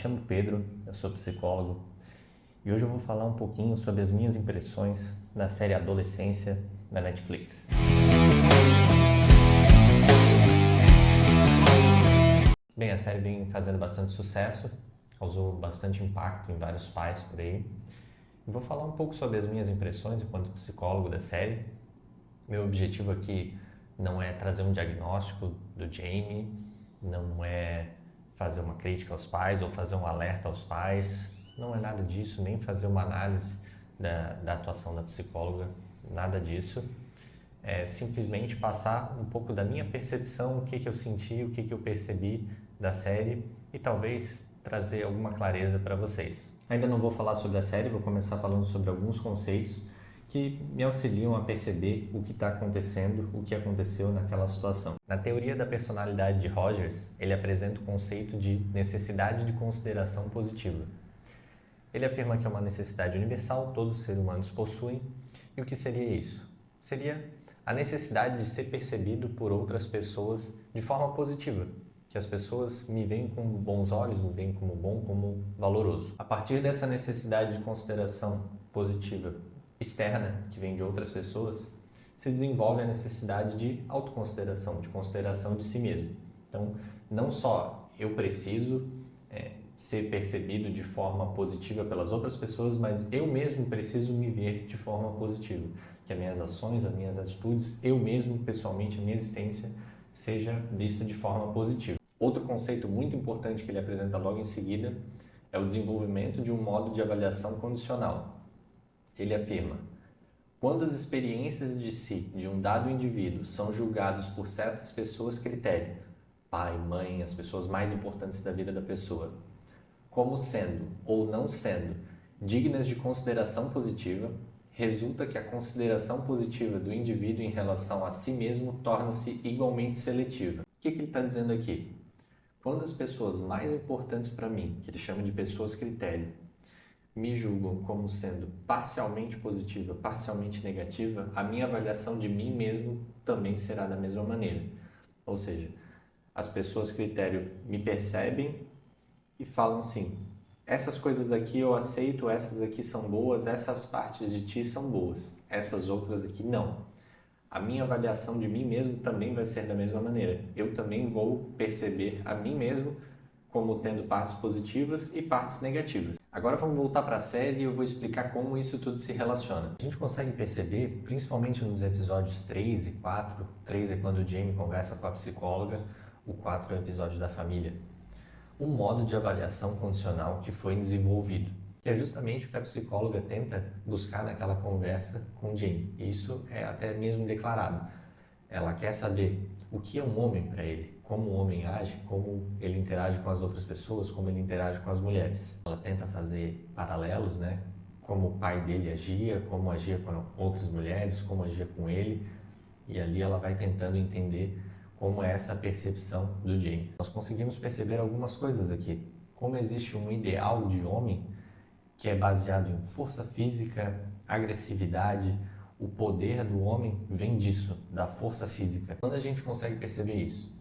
chamo Pedro, eu sou psicólogo e hoje eu vou falar um pouquinho sobre as minhas impressões da série Adolescência da Netflix. Bem, a série vem fazendo bastante sucesso, causou bastante impacto em vários pais por aí. E vou falar um pouco sobre as minhas impressões enquanto psicólogo da série. Meu objetivo aqui não é trazer um diagnóstico do Jamie, não é fazer uma crítica aos pais ou fazer um alerta aos pais, não é nada disso, nem fazer uma análise da atuação da psicóloga, nada disso. É simplesmente passar um pouco da minha percepção, o que eu senti, o que eu percebi da série e talvez trazer alguma clareza para vocês. Ainda não vou falar sobre a série, vou começar falando sobre alguns conceitos que me auxiliam a perceber o que está acontecendo, o que aconteceu naquela situação. Na teoria da personalidade de Rogers, ele apresenta o conceito de necessidade de consideração positiva. Ele afirma que é uma necessidade universal, todos os seres humanos possuem, e o que seria isso? Seria a necessidade de ser percebido por outras pessoas de forma positiva, que as pessoas me veem com bons olhos, me veem como bom, como valoroso. A partir dessa necessidade de consideração positiva externa, que vem de outras pessoas, se desenvolve a necessidade de autoconsideração, de consideração de si mesmo. Então, não só eu preciso ser percebido de forma positiva pelas outras pessoas, mas eu mesmo preciso me ver de forma positiva. Que as minhas ações, as minhas atitudes, eu mesmo, pessoalmente, a minha existência, seja vista de forma positiva. Outro conceito muito importante que ele apresenta logo em seguida é o desenvolvimento de um modo de avaliação condicional. Ele afirma: quando as experiências de si de um dado indivíduo são julgados por certas pessoas critério, pai, mãe, as pessoas mais importantes da vida da pessoa, como sendo ou não sendo dignas de consideração positiva, resulta que a consideração positiva do indivíduo em relação a si mesmo torna-se igualmente seletiva. O que ele está dizendo aqui? Quando as pessoas mais importantes para mim, que ele chama de pessoas critério, me julgam como sendo parcialmente positiva, parcialmente negativa, a minha avaliação de mim mesmo também será da mesma maneira. Ou seja, as pessoas critério me percebem e falam assim: essas coisas aqui eu aceito, essas aqui são boas, essas partes de ti são boas, essas outras aqui não. A minha avaliação de mim mesmo também vai ser da mesma maneira. Eu também vou perceber a mim mesmo como tendo partes positivas e partes negativas. Agora vamos voltar para a série e eu vou explicar como isso tudo se relaciona. A gente consegue perceber, principalmente nos episódios 3 e 4, 3 é quando o Jamie conversa com a psicóloga, o 4 é o episódio da família, um modo de avaliação condicional que foi desenvolvido, que é justamente o que a psicóloga tenta buscar naquela conversa com o Jamie. Isso é até mesmo declarado. Ela quer saber o que é um homem para ele, como o homem age, como ele interage com as outras pessoas, como ele interage com as mulheres. Ela tenta fazer paralelos, né? Como o pai dele agia, como agia com outras mulheres, como agia com ele, e ali ela vai tentando entender como é essa percepção do Jamie. Nós conseguimos perceber algumas coisas aqui. Como existe um ideal de homem que é baseado em força física, agressividade, o poder do homem vem disso, da força física. Quando a gente consegue perceber isso?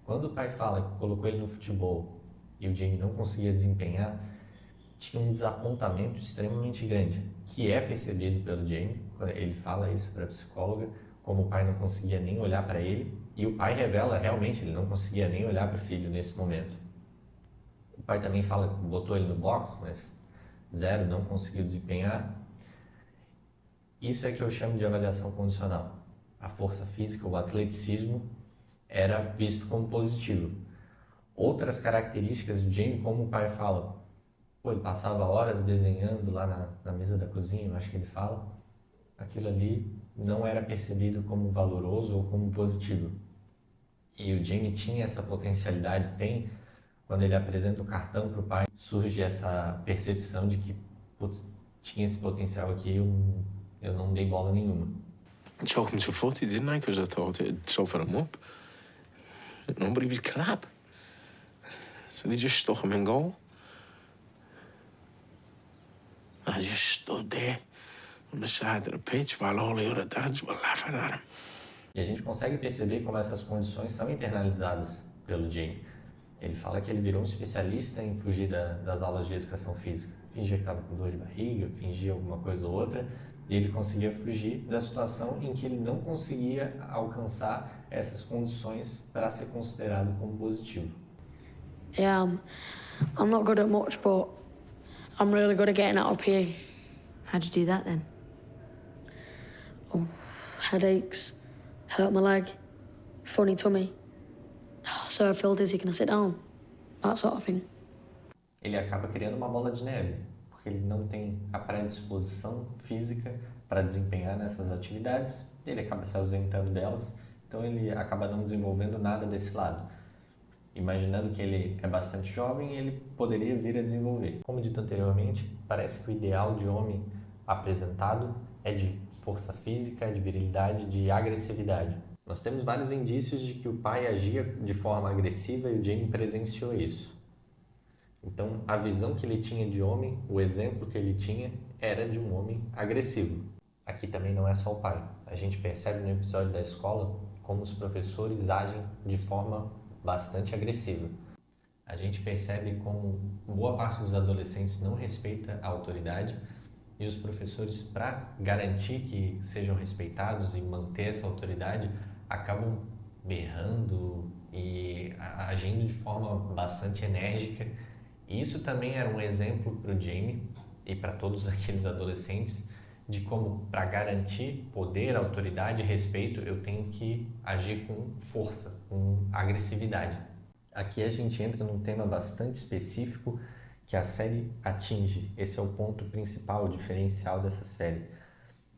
Quando o pai fala que colocou ele no futebol e o Jamie não conseguia desempenhar, tinha um desapontamento extremamente grande, que é percebido pelo Jamie. Ele fala isso para a psicóloga, como o pai não conseguia nem olhar para ele, e o pai revela realmente, ele não conseguia nem olhar para o filho nesse momento. O pai também fala que botou ele no box, mas zero, não conseguiu desempenhar. Isso é que eu chamo de avaliação condicional. A força física, o atleticismo, era visto como positivo. Outras características do Jamie, como o pai fala, ele passava horas desenhando lá na mesa da cozinha, eu acho que ele fala, aquilo ali não era percebido como valoroso ou como positivo. E o Jamie tinha essa potencialidade, quando ele apresenta o cartão para o pai, surge essa percepção de que tinha esse potencial aqui, eu não dei bola nenhuma. I choked him to footy, didn't I? Because I thought it'd soften him up. No, but he was crap. So they just stuck him in goal. And I just stood there on the side of the pitch while all the other dads were laughing at him. E a gente consegue perceber como essas condições são internalizadas pelo Jamie. Ele fala que ele virou um especialista em fugir das aulas de educação física. Fingia que estava com dor de barriga, fingia alguma coisa ou outra, e ele conseguia fugir da situação em que ele não conseguia alcançar essas condições para ser considerado como positivo. Yeah, I'm not good at much, but I'm really good at getting out of PE. How'd you do that then? Oh, headaches, hurt my leg, funny tummy. Oh, sir, I feel dizzy, can I sit down? That sort of thing. Ele acaba criando uma bola de neve, porque ele não tem a predisposição física para desempenhar nessas atividades, e ele acaba se ausentando delas, então ele acaba não desenvolvendo nada desse lado. Imaginando que ele é bastante jovem, ele poderia vir a desenvolver. Como dito anteriormente, parece que o ideal de homem apresentado é de força física, de virilidade, de agressividade. Nós temos vários indícios de que o pai agia de forma agressiva e o Jamie presenciou isso. Então, a visão que ele tinha de homem, o exemplo que ele tinha, era de um homem agressivo. Aqui também não é só o pai. A gente percebe no episódio da escola como os professores agem de forma bastante agressiva. A gente percebe como boa parte dos adolescentes não respeita a autoridade e os professores, para garantir que sejam respeitados e manter essa autoridade, acabam berrando e agindo de forma bastante enérgica. E isso também era um exemplo para o Jamie e para todos aqueles adolescentes de como, para garantir poder, autoridade e respeito, eu tenho que agir com força, com agressividade. Aqui a gente entra num tema bastante específico que a série atinge. Esse é o ponto principal, o diferencial dessa série,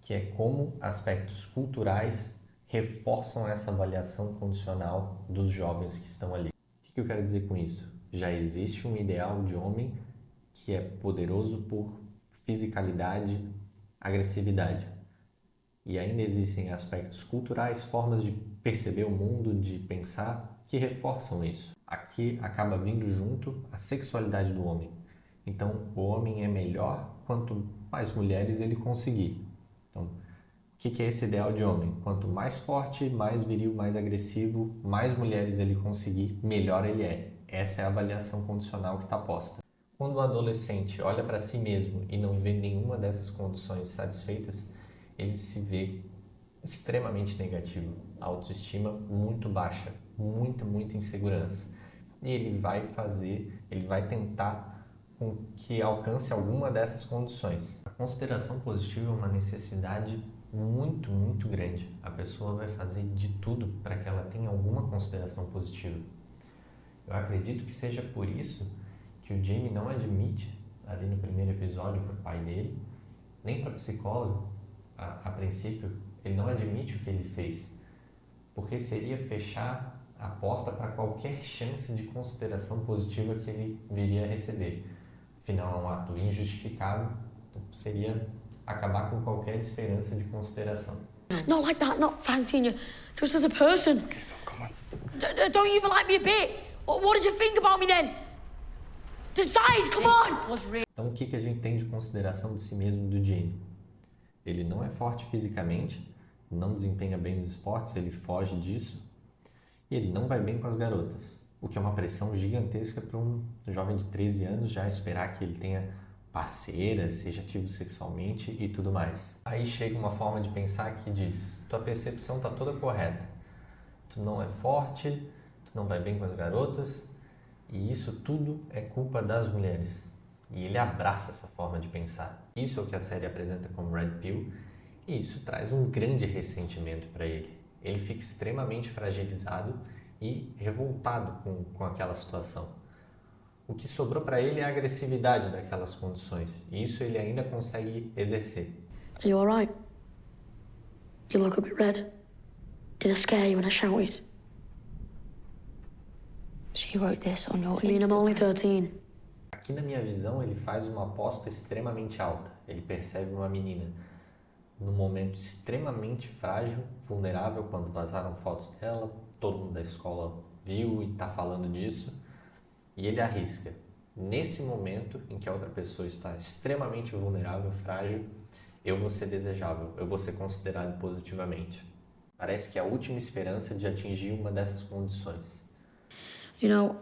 que é como aspectos culturais reforçam essa avaliação condicional dos jovens que estão ali. O que eu quero dizer com isso? Já existe um ideal de homem que é poderoso por fisicalidade, agressividade. E ainda existem aspectos culturais, formas de perceber o mundo, de pensar, que reforçam isso. Aqui acaba vindo junto a sexualidade do homem. Então, o homem é melhor quanto mais mulheres ele conseguir. Então, o que é esse ideal de homem? Quanto mais forte, mais viril, mais agressivo, mais mulheres ele conseguir, melhor ele é. Essa é a avaliação condicional que está posta. Quando o adolescente olha para si mesmo e não vê nenhuma dessas condições satisfeitas, ele se vê extremamente negativo, autoestima muito baixa, muita insegurança. E ele vai tentar com que alcance alguma dessas condições. A consideração positiva é uma necessidade muito grande. A pessoa vai fazer de tudo para que ela tenha alguma consideração positiva. Eu acredito que seja por isso que o Jamie não admite, ali no primeiro episódio, para o pai dele, nem para a psicóloga, a princípio, ele não admite o que ele fez, porque seria fechar a porta para qualquer chance de consideração positiva que ele viria a receber. Afinal, é um ato injustificável, então seria acabar com qualquer esperança de consideração. Not like that, not fancying you, just as a person. Okay, so come on. Don't you even like me a bit? What did you think about me then? Decide, come on! Então, o que a gente tem de consideração de si mesmo do Jamie? Ele não é forte fisicamente, não desempenha bem nos esportes, ele foge disso, e ele não vai bem com as garotas, o que é uma pressão gigantesca para um jovem de 13 anos já esperar que ele tenha parceiras, seja ativo sexualmente e tudo mais. Aí chega uma forma de pensar que diz: tua percepção está toda correta, tu não é forte, tu não vai bem com as garotas, e isso tudo é culpa das mulheres. E ele abraça essa forma de pensar. Isso é o que a série apresenta como Red Pill, e isso traz um grande ressentimento para ele. Ele fica extremamente fragilizado e revoltado com aquela situação. O que sobrou para ele é a agressividade daquelas condições, e isso ele ainda consegue exercer. Are you alright? You look a bit red. Did I scare you when I shouted? She wrote this on your I mean, I'm only 13. Aqui na minha visão, ele faz uma aposta extremamente alta. Ele percebe uma menina num momento extremamente frágil, vulnerável, quando vazaram fotos dela, todo mundo da escola viu e está falando disso, e ele arrisca. Nesse momento em que a outra pessoa está extremamente vulnerável, frágil, eu vou ser desejável, eu vou ser considerado positivamente. Parece que é a última esperança de atingir uma dessas condições. You know,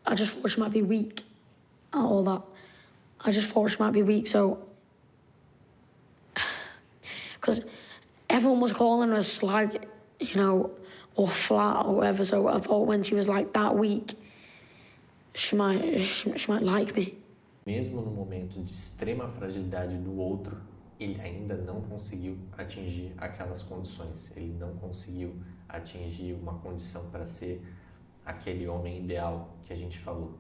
I just thought she might be weak. All that. I just thought she might be weak, so... Because everyone was calling her slag, you know, or flat or whatever, so I thought when she was like that weak, she might like me. Mesmo no momento de extrema fragilidade do outro, ele ainda não conseguiu atingir aquelas condições. Ele não conseguiu atingir uma condição para ser aquele homem ideal que a gente falou.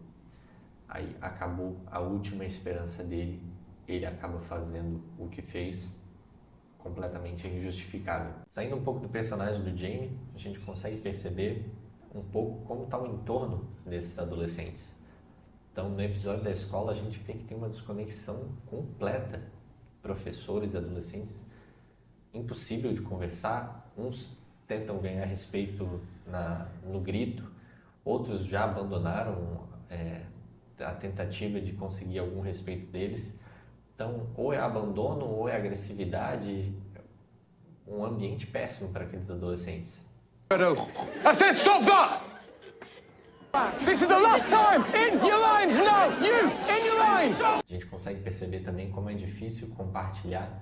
Aí acabou a última esperança dele, ele acaba fazendo o que fez, completamente injustificável. Saindo um pouco do personagem do Jamie, a gente consegue perceber um pouco como está o entorno desses adolescentes. Então, no episódio da escola, a gente vê que tem uma desconexão completa. Professores e adolescentes, impossível de conversar. Uns tentam ganhar respeito no grito, outros já abandonaram a tentativa de conseguir algum respeito deles. Então, ou é abandono ou é agressividade, um ambiente péssimo para aqueles adolescentes. I said stop that! This is the last time! In your lines now! You, in your lines! A gente consegue perceber também como é difícil compartilhar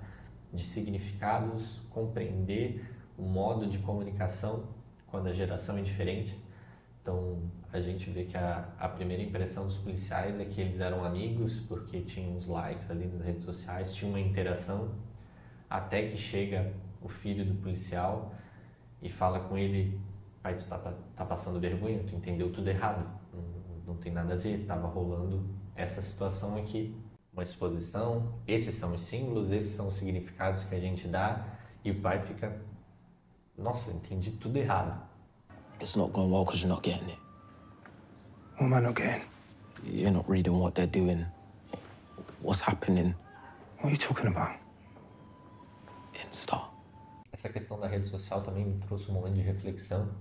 de significados, compreender o modo de comunicação quando a geração é diferente. Então, a gente vê que a primeira impressão dos policiais é que eles eram amigos, porque tinham uns likes ali nas redes sociais, tinha uma interação, até que chega o filho do policial e fala com ele: pai, tu tá passando vergonha, tu entendeu tudo errado, não tem nada a ver, tava rolando essa situação aqui. Uma exposição, esses são os símbolos, esses são os significados que a gente dá, e o pai fica: nossa, entendi tudo errado. It's not going well because you're not getting it. What am I not getting? You're not reading what they're doing. What's happening? What are you talking about? Insta. Essa questão da rede social também me trouxe um momento de reflexão.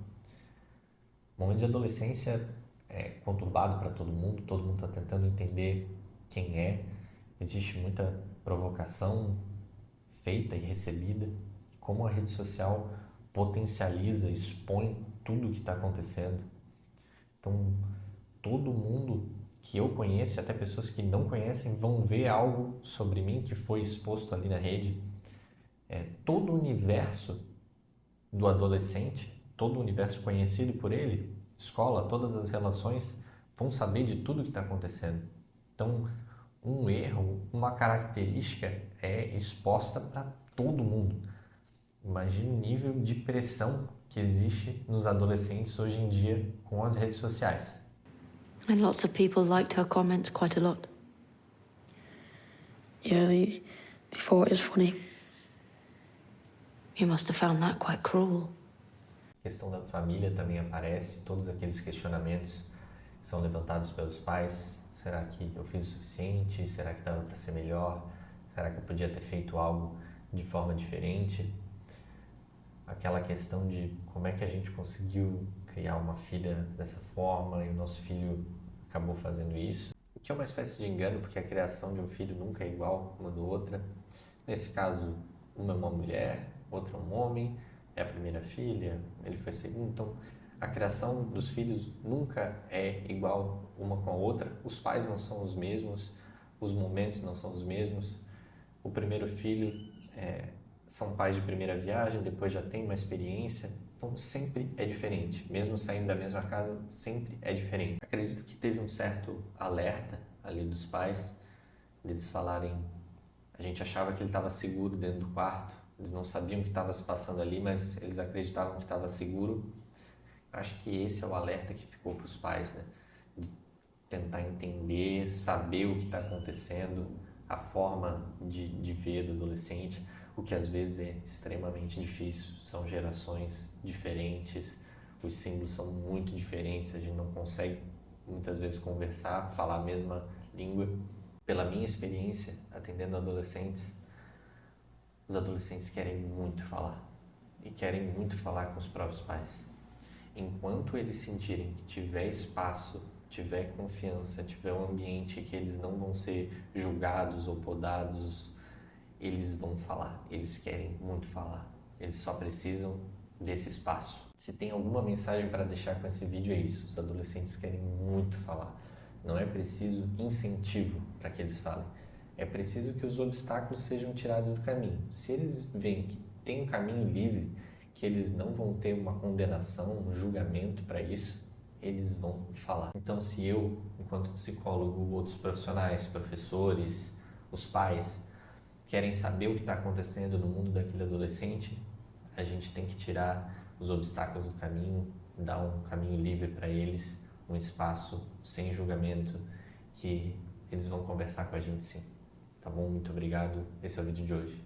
Um momento de adolescência conturbado para todo mundo está tentando entender quem é. Existe muita provocação feita e recebida. Como a rede social potencializa, expõe tudo o que está acontecendo. Então, todo mundo que eu conheço, até pessoas que não conhecem, vão ver algo sobre mim que foi exposto ali na rede. Todo o universo do adolescente, todo o universo conhecido por ele, escola, todas as relações, vão saber de tudo que está acontecendo. Então, um erro, uma característica é exposta para todo mundo. Imagine o nível de pressão que existe nos adolescentes hoje em dia com as redes sociais. And lots of people liked her comments quite a lot. Yeah, they thought it was funny. You must have found that quite cruel. A questão da família também aparece, todos aqueles questionamentos são levantados pelos pais. Será que eu fiz o suficiente? Será que dava para ser melhor? Será que eu podia ter feito algo de forma diferente? Aquela questão de como é que a gente conseguiu criar uma filha dessa forma e o nosso filho acabou fazendo isso. O que é uma espécie de engano, porque a criação de um filho nunca é igual uma do outra. Nesse caso, uma é uma mulher, outra é um homem, é a primeira filha, ele foi segundo. Então, a criação dos filhos nunca é igual uma com a outra. Os pais não são os mesmos, os momentos não são os mesmos. O primeiro filho são pais de primeira viagem, depois já tem uma experiência, então sempre é diferente. Mesmo saindo da mesma casa, sempre é diferente. Acredito que teve um certo alerta ali dos pais, deles falarem, a gente achava que ele estava seguro dentro do quarto, eles não sabiam o que estava se passando ali, mas eles acreditavam que estava seguro. Acho que esse é o alerta que ficou para os pais, né? De tentar entender, saber o que está acontecendo, a forma de ver do adolescente, o que às vezes é extremamente difícil. São gerações diferentes, os símbolos são muito diferentes, a gente não consegue muitas vezes conversar, falar a mesma língua. Pela minha experiência, atendendo adolescentes, os adolescentes querem muito falar e querem muito falar com os próprios pais. Enquanto eles sentirem que tiver espaço, tiver confiança, tiver um ambiente que eles não vão ser julgados ou podados, eles vão falar, eles querem muito falar. Eles só precisam desse espaço. Se tem alguma mensagem para deixar com esse vídeo é isso. Os adolescentes querem muito falar. Não é preciso incentivo para que eles falem. É preciso que os obstáculos sejam tirados do caminho. Se eles veem que tem um caminho livre, que eles não vão ter uma condenação, um julgamento para isso, eles vão falar. Então, se eu, enquanto psicólogo, outros profissionais, professores, os pais, querem saber o que está acontecendo no mundo daquele adolescente, a gente tem que tirar os obstáculos do caminho, dar um caminho livre para eles, um espaço sem julgamento, que eles vão conversar com a gente sim. Tá bom? Muito obrigado. Esse é o vídeo de hoje.